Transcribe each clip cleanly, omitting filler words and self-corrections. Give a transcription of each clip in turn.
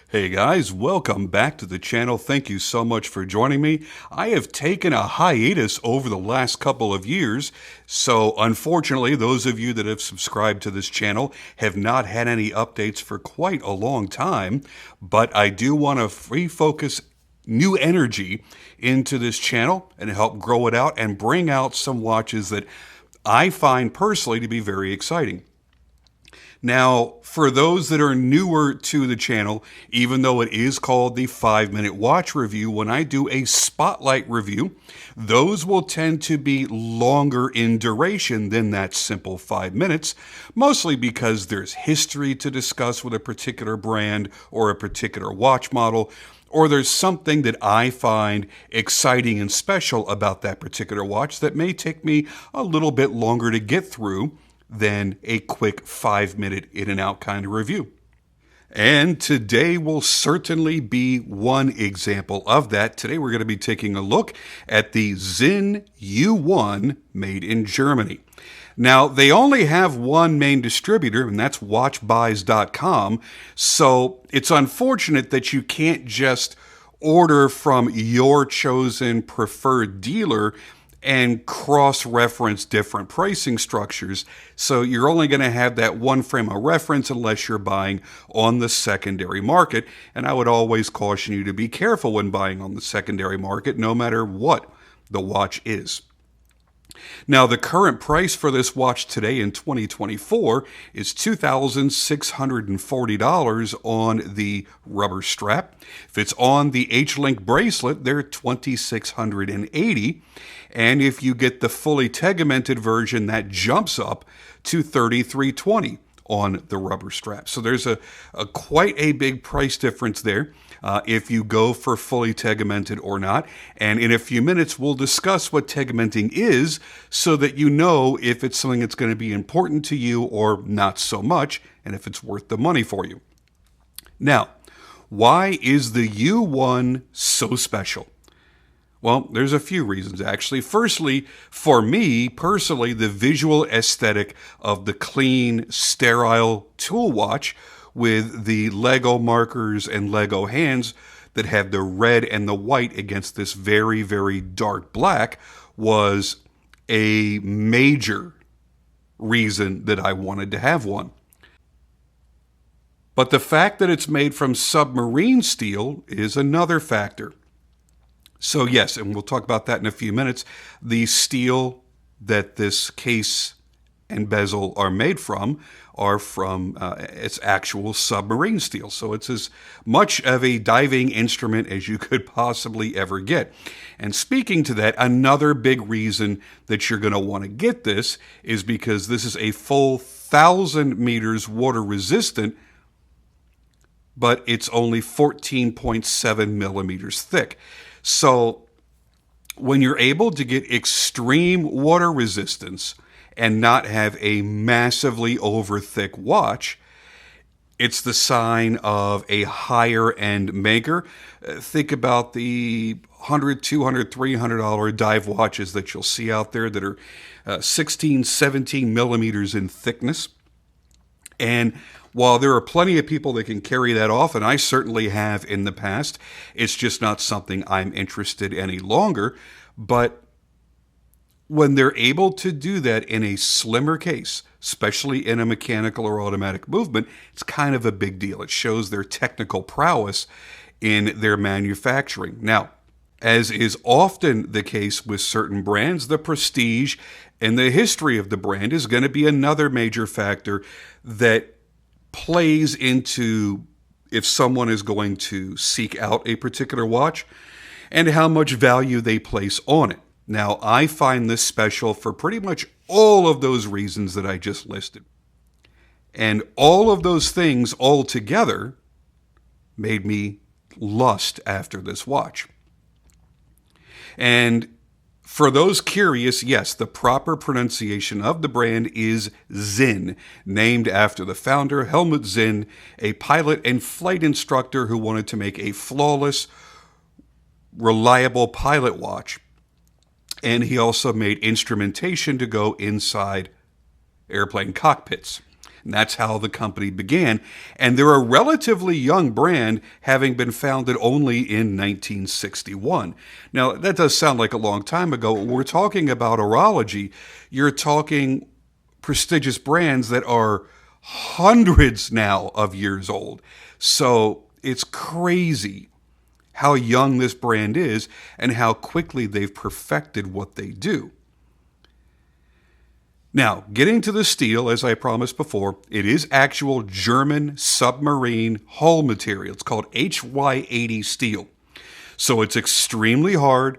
Hey guys, welcome back to the channel. Thank you so much for joining me. I have taken a hiatus over the last couple of years, so unfortunately those of you that have subscribed to this channel have not had any updates for quite a long time, but I do want to refocus new energy into this channel and help grow it out and bring out some watches that I find personally to be very exciting. Now, for those that are newer to the channel, even though it is called the 5-minute watch review, when I do a spotlight review, those will tend to be longer in duration than that simple 5 minutes, mostly because there's history to discuss with a particular brand or a particular watch model, or there's something that I find exciting and special about that particular watch that may take me a little bit longer to get through than a quick 5-minute in and out kind of review. And today will certainly be one example of that. Today we're going to be taking a look at the Sinn U1 made in Germany. Now, they only have one main distributor, and that's watchbuys.com, so it's unfortunate that you can't just order from your chosen preferred dealer and cross-reference different pricing structures. So you're only going to have that one frame of reference unless you're buying on the secondary market. And I would always caution you to be careful when buying on the secondary market, no matter what the watch is. Now, the current price for this watch today in 2024 is $2,640 on the rubber strap. If it's on the H-Link bracelet, they're $2,680. And if you get the fully tegmented version, that jumps up to $3,320 on the rubber strap. So there's a quite a big price difference there if you go for fully tegmented or not. And in a few minutes, we'll discuss what tegmenting is so that you know if it's something that's going to be important to you or not so much, and if it's worth the money for you. Now, why is the U1 so special? Well, there's a few reasons, actually. Firstly, for me personally, the visual aesthetic of the clean, sterile tool watch with the Lego markers and Lego hands that have the red and the white against this very, very dark black was a major reason that I wanted to have one. But the fact that it's made from submarine steel is another factor. So yes, and we'll talk about that in a few minutes, the steel that this case and bezel are made from are from its actual submarine steel. So it's as much of a diving instrument as you could possibly ever get. And speaking to that, another big reason that you're going to want to get this is because this is a full 1,000 meters water resistant, but it's only 14.7 millimeters thick. So when you're able to get extreme water resistance and not have a massively over thick watch, it's the sign of a higher end maker. Think about the $100, $200, $300 dive watches that you'll see out there that are 16, 17 millimeters in thickness. And while there are plenty of people that can carry that off, and I certainly have in the past, it's just not something I'm interested in any longer. But when they're able to do that in a slimmer case, especially in a mechanical or automatic movement, it's kind of a big deal. It shows their technical prowess in their manufacturing. Now, as is often the case with certain brands, the prestige and the history of the brand is going to be another major factor that plays into if someone is going to seek out a particular watch and how much value they place on it. Now, I find this special for pretty much all of those reasons that I just listed. And all of those things all together made me lust after this watch. And for those curious, yes, the proper pronunciation of the brand is Sinn, named after the founder, Helmut Sinn, a pilot and flight instructor who wanted to make a flawless, reliable pilot watch. And he also made instrumentation to go inside airplane cockpits. And that's how the company began. And they're a relatively young brand, having been founded only in 1961. Now, that does sound like a long time ago. We're talking about horology. You're talking prestigious brands that are hundreds now of years old. So it's crazy how young this brand is and how quickly they've perfected what they do. Now, getting to the steel, as I promised before, it is actual German submarine hull material. It's called HY80 steel. So it's extremely hard,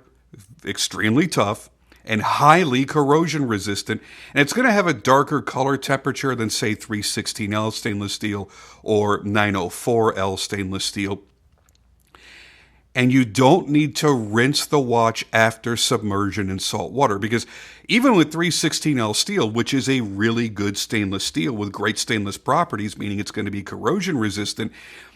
extremely tough, and highly corrosion resistant. And it's going to have a darker color temperature than, say, 316L stainless steel or 904L stainless steel. And you don't need to rinse the watch after submersion in salt water, because even with 316L steel, which is a really good stainless steel with great stainless properties, meaning it's going to be corrosion resistant,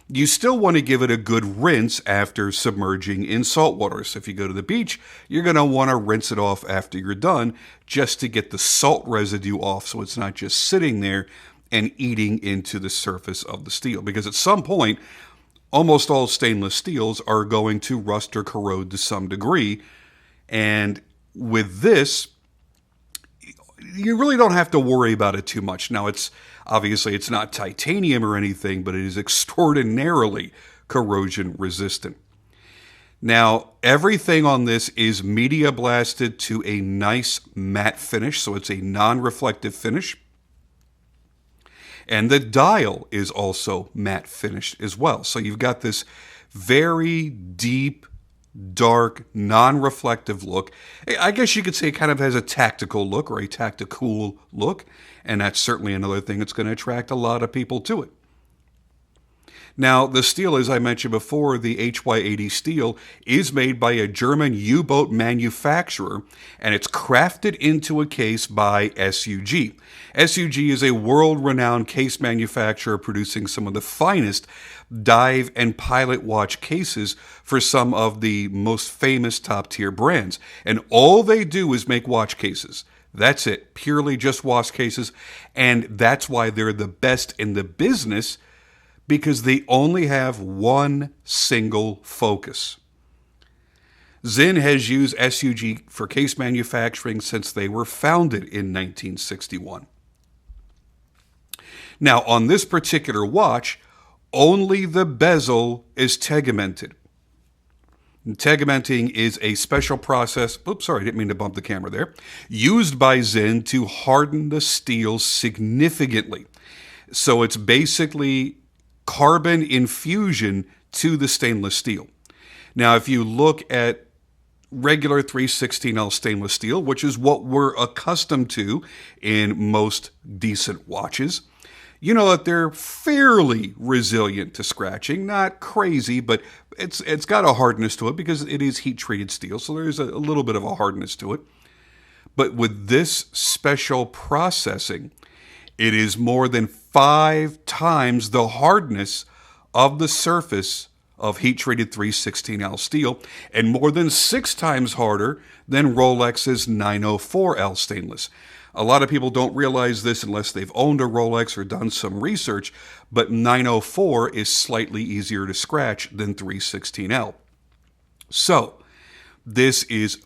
you still want to give it a good rinse after submerging in salt water. So if you go to the beach, you're going to want to rinse it off after you're done, just to get the salt residue off so it's not just sitting there and eating into the surface of the steel. Because at some point, almost all stainless steels are going to rust or corrode to some degree. And with this, you really don't have to worry about it too much. Now, it's not titanium or anything, but it is extraordinarily corrosion resistant. Now, everything on this is media blasted to a nice matte finish, so it's a non-reflective finish. And the dial is also matte finished as well. So you've got this very deep, dark, non-reflective look. I guess you could say it kind of has a tactical look or a tactical look. And that's certainly another thing that's going to attract a lot of people to it. Now, the steel, as I mentioned before, the HY80 steel, is made by a German U-boat manufacturer, and it's crafted into a case by SUG. SUG is a world-renowned case manufacturer producing some of the finest dive and pilot watch cases for some of the most famous top-tier brands. And all they do is make watch cases. That's it, purely just watch cases, and that's why they're the best in the business, because they only have one single focus. Sinn has used SUG for case manufacturing since they were founded in 1961. Now, on this particular watch, only the bezel is tegimented. And tegimenting is a special process, oops, sorry, I didn't mean to bump the camera there, used by Sinn to harden the steel significantly. So it's basically carbon infusion to the stainless steel. Now, if you look at regular 316L stainless steel, which is what we're accustomed to in most decent watches, you know that they're fairly resilient to scratching. Not crazy, but it's got a hardness to it because it is heat-treated steel, so there's a little bit of a hardness to it. But with this special processing, it is more than 5 times the hardness of the surface of heat-treated 316L steel, and more than 6 times harder than Rolex's 904L stainless. A lot of people don't realize this unless they've owned a Rolex or done some research, but 904 is slightly easier to scratch than 316L. So, this is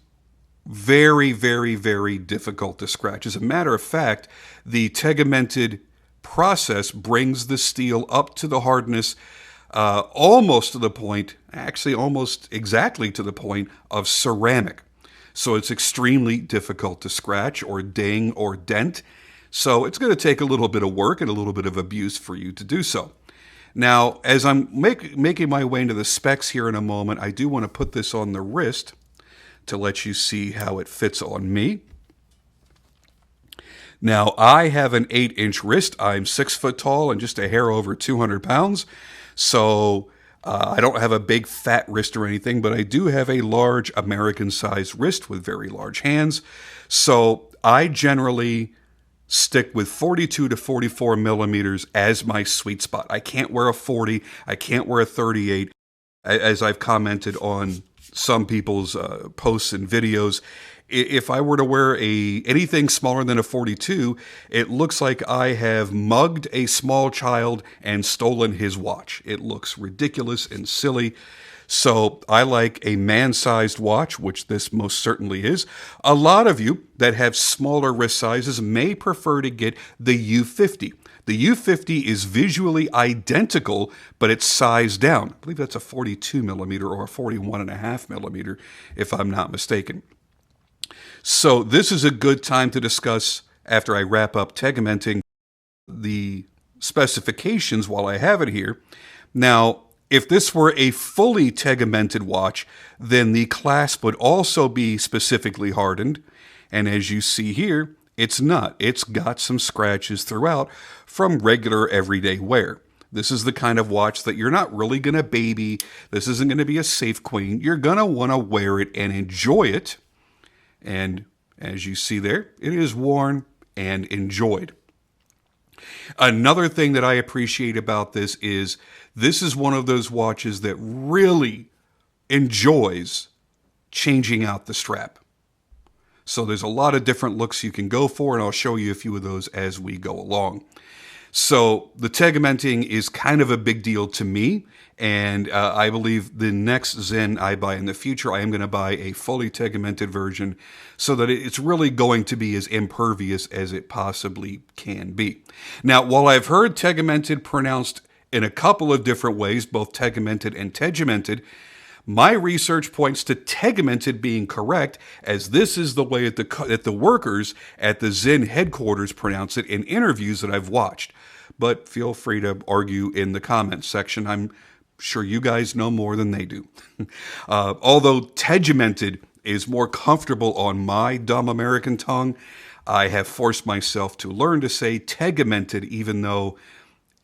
very, very, very difficult to scratch. As a matter of fact, the tegimented process brings the steel up to the hardness almost to the point, actually almost exactly to the point of ceramic. So it's extremely difficult to scratch or ding or dent. So it's going to take a little bit of work and a little bit of abuse for you to do so. Now, as I'm making my way into the specs here in a moment, I do want to put this on the wrist to let you see how it fits on me. Now, I have an 8-inch wrist. I'm 6 foot tall and just a hair over 200 pounds. So I don't have a big fat wrist or anything, but I do have a large American-sized wrist with very large hands. So I generally stick with 42 to 44 millimeters as my sweet spot. I can't wear a 40. I can't wear a 38. As I've commented on some people's posts and videos, If I were to wear anything smaller than a 42, it looks like I have mugged a small child and stolen his watch. It looks ridiculous and silly. So I like a man-sized watch, which this most certainly is. A lot of you that have smaller wrist sizes may prefer to get the U50. The U50 is visually identical, but it's sized down. I believe that's a 42 millimeter or a 41.5 millimeter, if I'm not mistaken. So this is a good time to discuss, after I wrap up tegmenting, the specifications while I have it here. Now, if this were a fully tegmented watch, then the clasp would also be specifically hardened. And as you see here, it's not. It's got some scratches throughout from regular everyday wear. This is the kind of watch that you're not really going to baby. This isn't going to be a safe queen. You're going to want to wear it and enjoy it. And as you see there, it is worn and enjoyed. Another thing that I appreciate about this is one of those watches that really enjoys changing out the strap. So there's a lot of different looks you can go for, and I'll show you a few of those as we go along. So the tegmenting is kind of a big deal to me, and I believe the next Sinn I buy in the future, I am going to buy a fully tegmented version so that it's really going to be as impervious as it possibly can be. Now, while I've heard tegmented pronounced in a couple of different ways, both tegmented and tegimented, my research points to tegmented being correct, as this is the way that the workers at the Sinn headquarters pronounce it in interviews that I've watched. But feel free to argue in the comments section. I'm sure you guys know more than they do. Although tegimented is more comfortable on my dumb American tongue, I have forced myself to learn to say tegmented, even though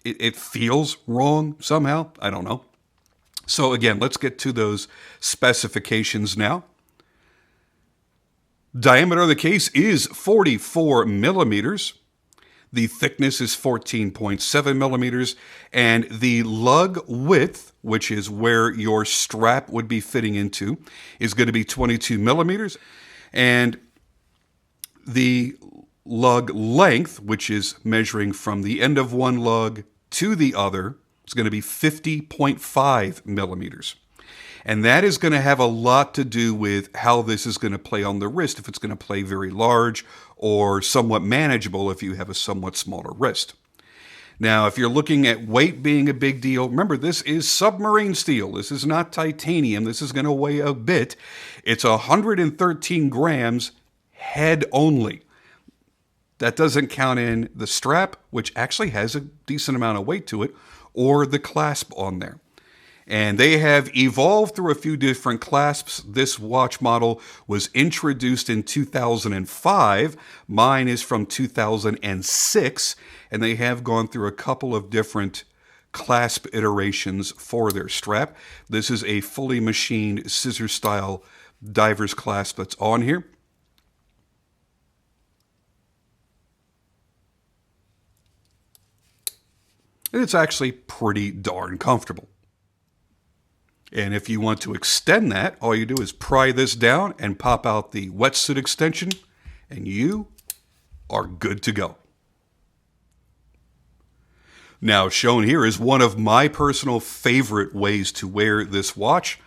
it feels wrong somehow. I don't know. So again, let's get to those specifications now. Diameter of the case is 44 millimeters. The thickness is 14.7 millimeters. And the lug width, which is where your strap would be fitting into, is going to be 22 millimeters. And the lug length, which is measuring from the end of one lug to the other, is going to be 50.5 millimeters. And that is going to have a lot to do with how this is going to play on the wrist, if it's going to play very large or somewhat manageable if you have a somewhat smaller wrist. Now, if you're looking at weight being a big deal, remember, this is submarine steel. This is not titanium. This is going to weigh a bit. It's 113 grams head only. That doesn't count in the strap, which actually has a decent amount of weight to it, or the clasp on there. And they have evolved through a few different clasps. This watch model was introduced in 2005. Mine is from 2006, and they have gone through a couple of different clasp iterations for their strap. This is a fully machined scissor-style diver's clasp that's on here. And it's actually pretty darn comfortable. And if you want to extend that, all you do is pry this down and pop out the wetsuit extension, and you are good to go. Now, shown here is one of my personal favorite ways to wear this watch,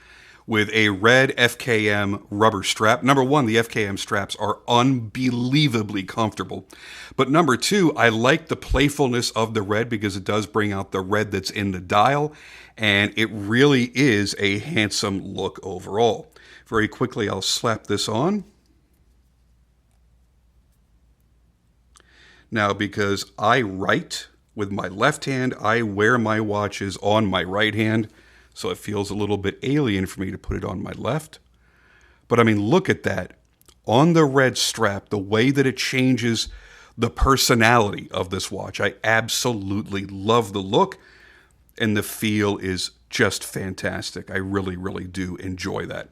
with a red FKM rubber strap. Number one, the FKM straps are unbelievably comfortable. But number two, I like the playfulness of the red because it does bring out the red that's in the dial, and it really is a handsome look overall. Very quickly, I'll slap this on. Now, because I write with my left hand, I wear my watches on my right hand, so it feels a little bit alien for me to put it on my left. But I mean, look at that. On the red strap, the way that it changes the personality of this watch. I absolutely love the look, and the feel is just fantastic. I really, really do enjoy that.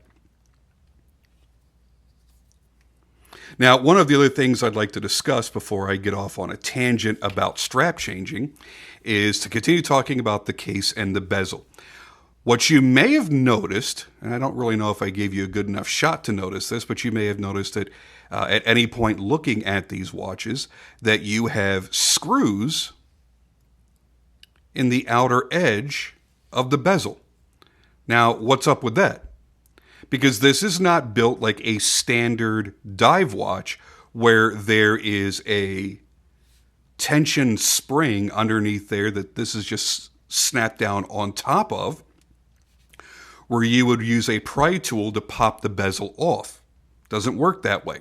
Now, one of the other things I'd like to discuss before I get off on a tangent about strap changing is to continue talking about the case and the bezel. What you may have noticed, and I don't really know if I gave you a good enough shot to notice this, but you may have noticed it at any point looking at these watches, that you have screws in the outer edge of the bezel. Now, what's up with that? Because this is not built like a standard dive watch where there is a tension spring underneath there that this is just snapped down on top of, where you would use a pry tool to pop the bezel off. Doesn't work that way.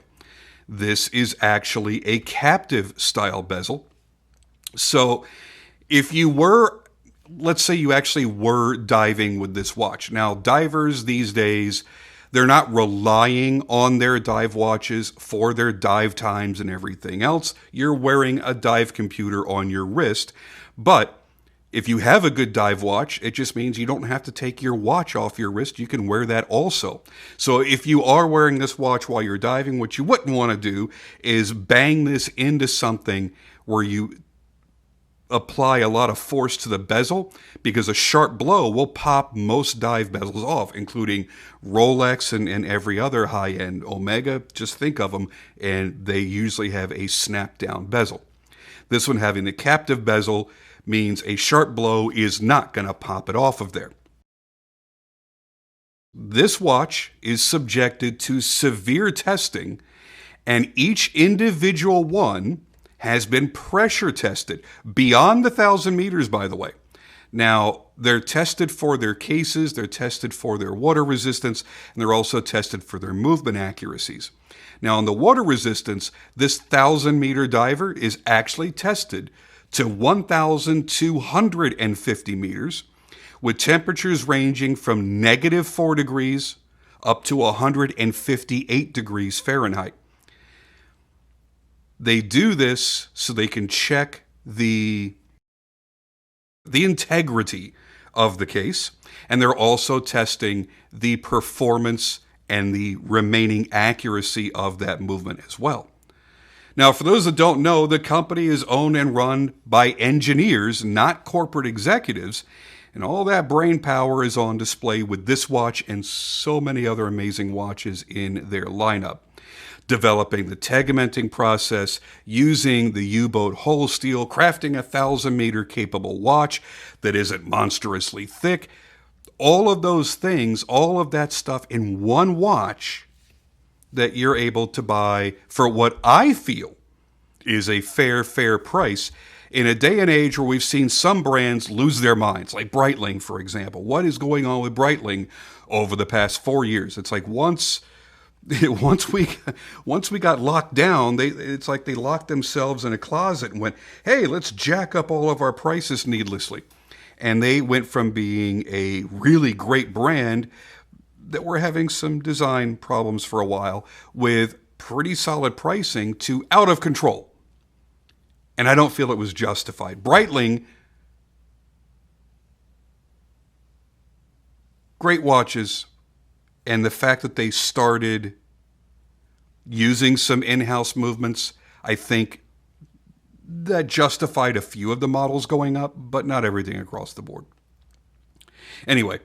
This is actually a captive style bezel. So if you were, let's say you actually were diving with this watch. Now, divers these days, they're not relying on their dive watches for their dive times and everything else. You're wearing a dive computer on your wrist. But if you have a good dive watch, it just means you don't have to take your watch off your wrist. You can wear that also. So if you are wearing this watch while you're diving, what you wouldn't want to do is bang this into something where you apply a lot of force to the bezel, because a sharp blow will pop most dive bezels off, including Rolex and every other high-end Omega. Just think of them, and they usually have a snap-down bezel. This one, having the captive bezel, means a sharp blow is not going to pop it off of there. This watch is subjected to severe testing, and each individual one has been pressure tested beyond the 1,000 meters, by the way. Now, they're tested for their cases, they're tested for their water resistance, and they're also tested for their movement accuracies. Now, on the water resistance, this 1,000-meter diver is actually tested to 1,250 meters, with temperatures ranging from -4 degrees up to 158 degrees Fahrenheit. They do this so they can check the integrity of the case, and they're also testing the performance and the remaining accuracy of that movement as well. Now, for those that don't know, the company is owned and run by engineers, not corporate executives, and all that brain power is on display with this watch and so many other amazing watches in their lineup. Developing the tegmenting process, using the U-boat hull steel, crafting a 1,000-meter capable watch that isn't monstrously thick. All of those things, all of that stuff in one watch that you're able to buy for what I feel is a fair price in a day and age where we've seen some brands lose their minds, like Breitling, for example. What is going on with Breitling over the past 4 years? It's like once we got locked down, it's like they locked themselves in a closet and went, hey, let's jack up all of our prices needlessly. And they went from being a really great brand that were having some design problems for a while with pretty solid pricing to out of control. And I don't feel it was justified. Breitling, great watches, and the fact that they started using some in-house movements, I think that justified a few of the models going up, but not everything across the board. Anyway,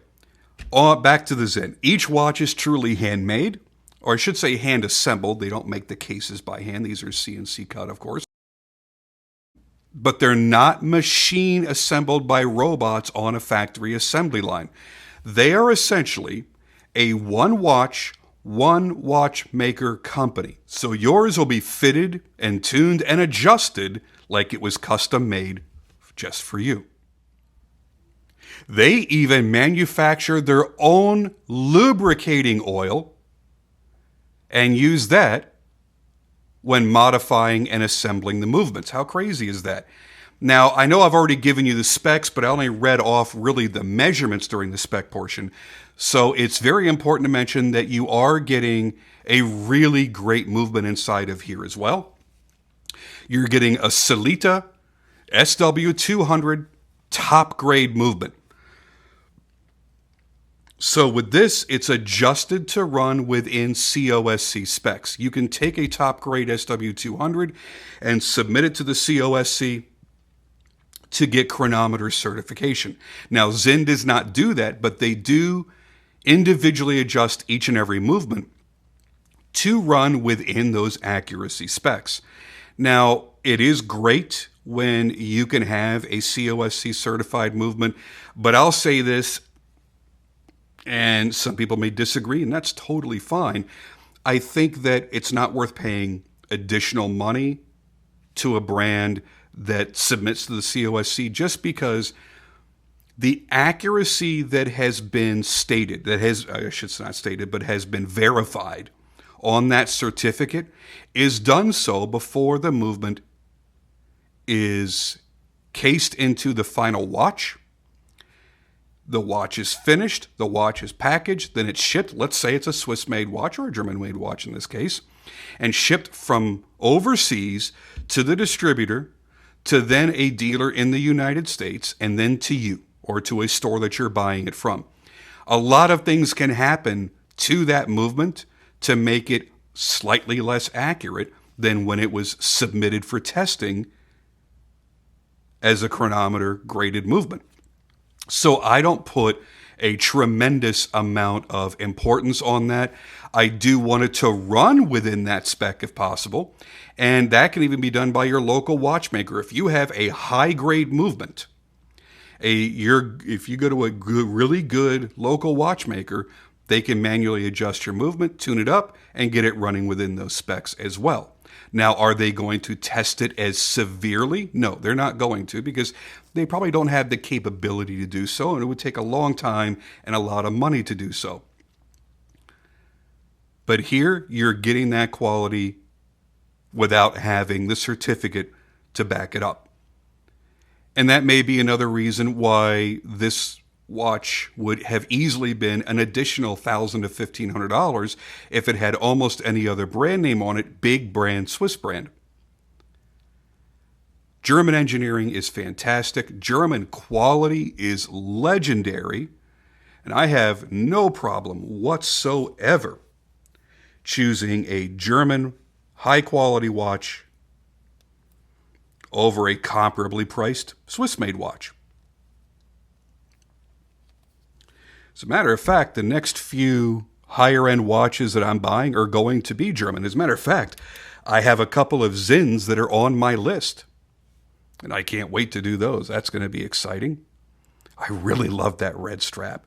back to the Sinn. Each watch is truly handmade, or I should say hand-assembled. They don't make the cases by hand. These are CNC cut, of course. But they're not machine assembled by robots on a factory assembly line. They are essentially a one watchmaker company. So yours will be fitted and tuned and adjusted like it was custom made just for you. They even manufacture their own lubricating oil and use that when modifying and assembling the movements. How crazy is that? Now, I know I've already given you the specs, but I only read off really the measurements during the spec portion. So it's very important to mention that you are getting a really great movement inside of here as well. You're getting a Sellita SW200 top grade movement. So with this, it's adjusted to run within COSC specs. You can take a top grade SW200 and submit it to the COSC to get chronometer certification. Now, Sinn does not do that, but they do individually adjust each and every movement to run within those accuracy specs. Now, it is great when you can have a COSC certified movement, but I'll say this, and some people may disagree, and that's totally fine. I think that it's not worth paying additional money to a brand that submits to the COSC just because the accuracy that has been stated, that has, I should not stated, but has been verified on that certificate is done so before the movement is cased into the final watch. The watch is finished, the watch is packaged, then it's shipped. Let's say it's a Swiss-made watch or a German-made watch in this case, and shipped from overseas to the distributor, to then a dealer in the United States, and then to you or to a store that you're buying it from. A lot of things can happen to that movement to make it slightly less accurate than when it was submitted for testing as a chronometer graded movement. So I don't put a tremendous amount of importance on that. I do want it to run within that spec if possible, and that can even be done by your local watchmaker. If you have a high grade movement, if you go to a really good local watchmaker, they can manually adjust your movement, tune it up, and get it running within those specs as well. Now, are they going to test it as severely? No, they're not going to, because they probably don't have the capability to do so, and it would take a long time and a lot of money to do so. But here, you're getting that quality without having the certificate to back it up. And that may be another reason why this watch would have easily been an additional $1,000 to $1,500 if it had almost any other brand name on it, big brand, Swiss brand. German engineering is fantastic. German quality is legendary. And I have no problem whatsoever choosing a German high-quality watch over a comparably priced Swiss-made watch. As a matter of fact, the next few higher-end watches that I'm buying are going to be German. As a matter of fact, I have a couple of Sinns that are on my list, and I can't wait to do those. That's going to be exciting. I really love that red strap.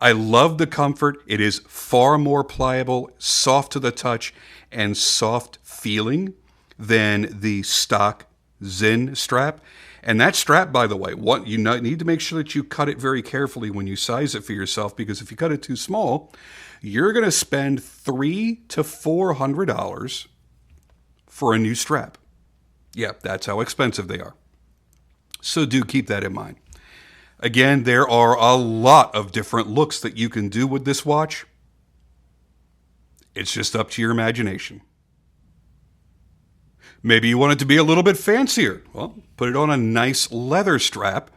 I love the comfort. It is far more pliable, soft to the touch, and soft feeling than the stock Sinn strap. And that strap, by the way, you need to make sure that you cut it very carefully when you size it for yourself, because if you cut it too small, you're going to spend $300 to $400 for a new strap. Yep, that's how expensive they are. So do keep that in mind. Again, there are a lot of different looks that you can do with this watch. It's just up to your imagination. Maybe you want it to be a little bit fancier. Well, put it on a nice leather strap,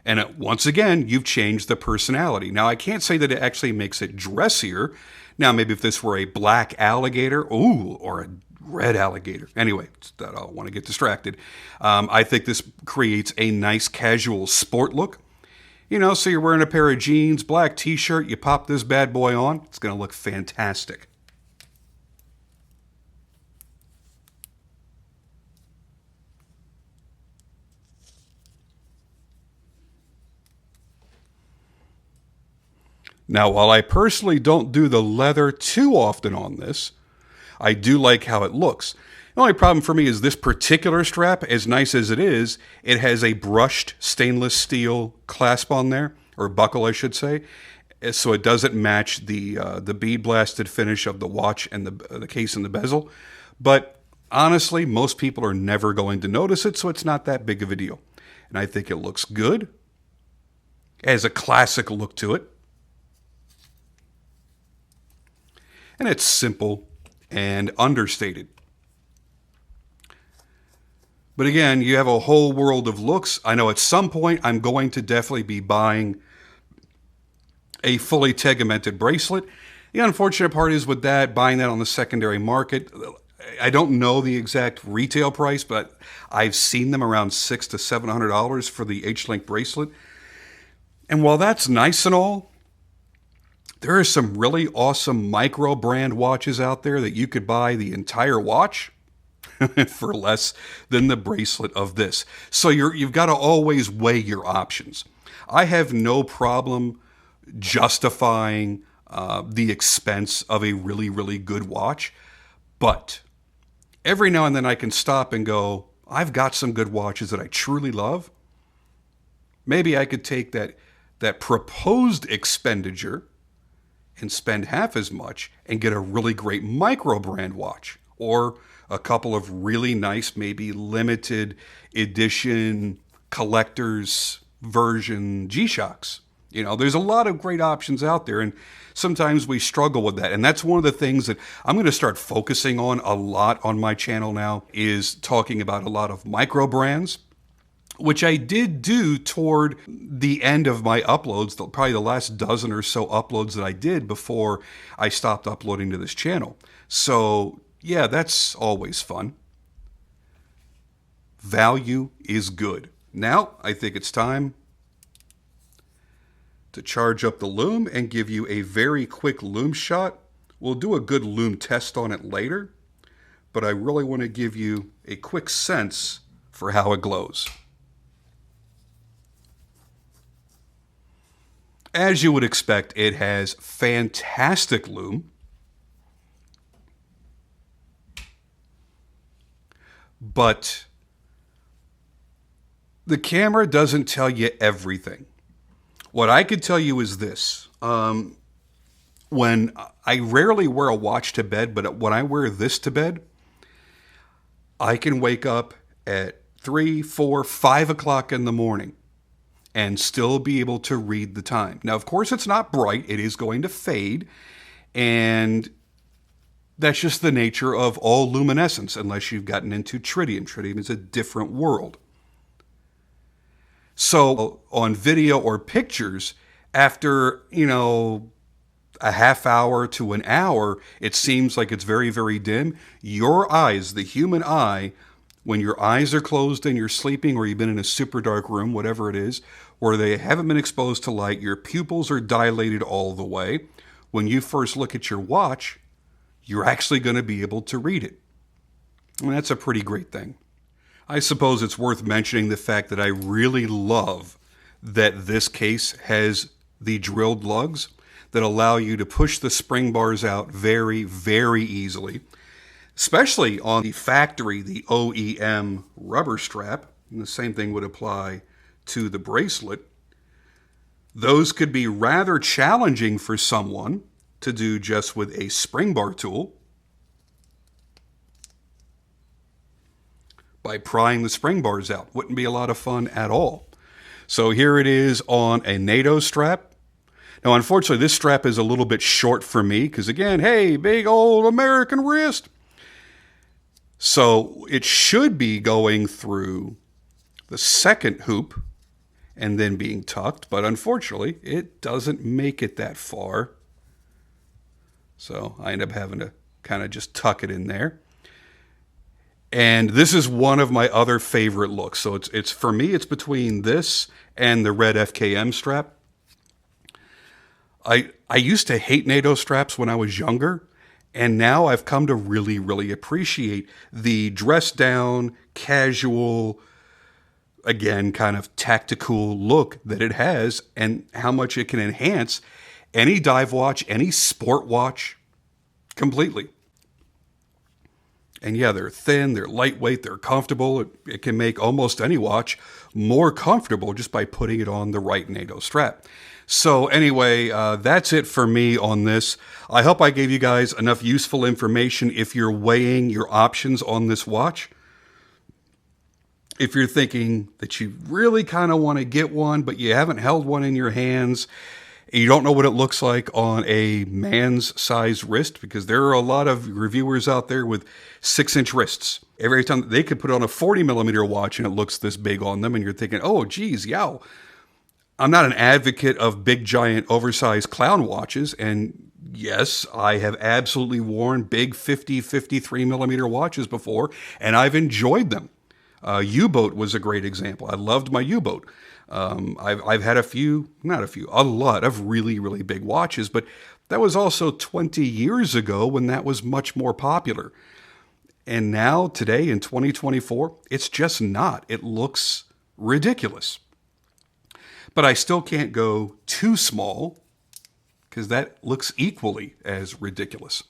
and once again, you've changed the personality. Now, I can't say that it actually makes it dressier. Now, maybe if this were a black alligator, or a red alligator. Anyway, I don't want to get distracted. I think this creates a nice casual sport look. You know, so you're wearing a pair of jeans, black t-shirt, you pop this bad boy on, it's going to look fantastic. Now, while I personally don't do the leather too often on this, I do like how it looks. The only problem for me is this particular strap, as nice as it is, it has a brushed stainless steel clasp on there, or buckle, I should say, so it doesn't match the bead blasted finish of the watch and the case and the bezel. But honestly, most people are never going to notice it, so it's not that big of a deal. And I think it looks good. It has a classic look to it. And it's simple and understated. But again, you have a whole world of looks. I know at some point I'm going to definitely be buying a fully tegmented bracelet. The unfortunate part is with that, buying that on the secondary market, I don't know the exact retail price, but I've seen them around $600 to $700 for the H-Link bracelet. And while that's nice and all, there are some really awesome micro brand watches out there that you could buy the entire watch for less than the bracelet of this. So you've got to always weigh your options. I have no problem justifying the expense of a really, really good watch, but every now and then I can stop and go, I've got some good watches that I truly love. Maybe I could take that proposed expenditure and spend half as much and get a really great micro brand watch, or a couple of really nice, maybe limited edition collector's version G-Shocks. There's a lot of great options out there, and sometimes we struggle with that. And that's one of the things that I'm going to start focusing on a lot on my channel now, is talking about a lot of micro brands, which I did do toward the end of my uploads, probably the last dozen or so uploads that I did before I stopped uploading to this channel. So yeah, that's always fun. Value is good. Now, I think it's time to charge up the lume and give you a very quick lume shot. We'll do a good lume test on it later, but I really want to give you a quick sense for how it glows. As you would expect, it has fantastic lume, but the camera doesn't tell you everything. What I could tell you is this. When I rarely wear a watch to bed, but when I wear this to bed, I can wake up at 3, 4, 5 o'clock in the morning and still be able to read the time. Now, of course, it's not bright. It is going to fade, and that's just the nature of all luminescence, unless you've gotten into tritium. Tritium is a different world. So on video or pictures, after, a half hour to an hour, it seems like it's very, very dim. Your eyes, the human eye, when your eyes are closed and you're sleeping, or you've been in a super dark room, whatever it is, or they haven't been exposed to light, your pupils are dilated all the way. When you first look at your watch, you're actually going to be able to read it. And that's a pretty great thing. I suppose it's worth mentioning the fact that I really love that this case has the drilled lugs that allow you to push the spring bars out very, very easily, especially on the factory, the OEM rubber strap. And the same thing would apply to the bracelet. Those could be rather challenging for someone to do just with a spring bar tool. By prying the spring bars out. Wouldn't be a lot of fun at all. So here it is on a NATO strap. Now, unfortunately, this strap is a little bit short for me because, again, hey, big old American wrist. So it should be going through the second hoop and then being tucked, but unfortunately, it doesn't make it that far. So I end up having to kind of just tuck it in there. And this is one of my other favorite looks. So it's for me, it's between this and the red FKM strap. I used to hate NATO straps when I was younger, and now I've come to really, really appreciate the dressed down, casual, again, kind of tactical look that it has, and how much it can enhance any dive watch, any sport watch, completely. And yeah, they're thin, they're lightweight, they're comfortable. It can make almost any watch more comfortable just by putting it on the right NATO strap. So anyway, that's it for me on this. I hope I gave you guys enough useful information if you're weighing your options on this watch. If you're thinking that you really kind of want to get one, but you haven't held one in your hands, you don't know what it looks like on a man's size wrist, because there are a lot of reviewers out there with 6-inch wrists. Every time they could put on a 40 millimeter watch and it looks this big on them, and you're thinking, oh, geez, yow. I'm not an advocate of big, giant, oversized clown watches, and Yes, I have absolutely worn big 50, 53 millimeter watches before, and I've enjoyed them. U-boat was a great example. I loved my U-boat. I've had a lot of really, really big watches, but that was also 20 years ago when that was much more popular. And now, today in 2024, it's just not. It looks ridiculous. But I still can't go too small because that looks equally as ridiculous.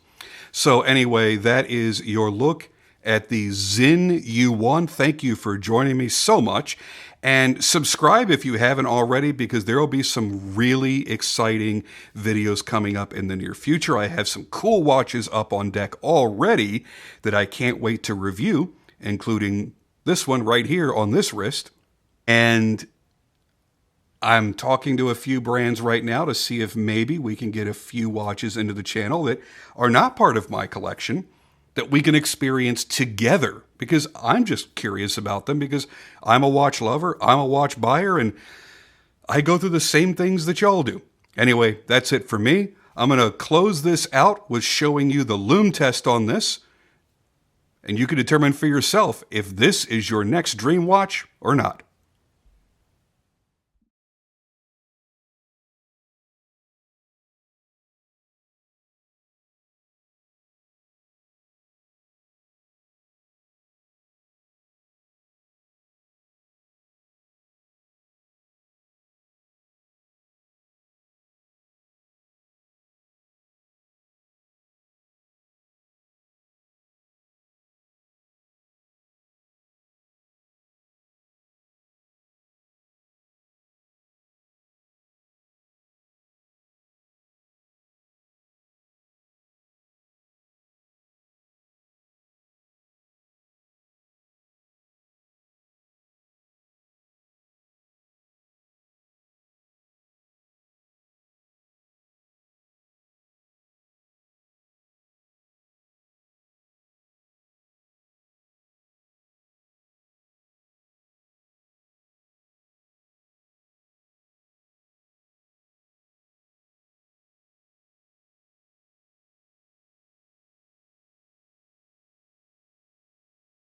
So anyway, that is your look at the Sinn U1. Thank you for joining me so much. And subscribe if you haven't already, because there will be some really exciting videos coming up in the near future. I have some cool watches up on deck already that I can't wait to review, including this one right here on this wrist. And I'm talking to a few brands right now to see if maybe we can get a few watches into the channel that are not part of my collection that we can experience together, because I'm just curious about them, because I'm a watch lover, I'm a watch buyer, and I go through the same things that y'all do. Anyway, that's it for me. I'm going to close this out with showing you the lume test on this, and you can determine for yourself if this is your next dream watch or not.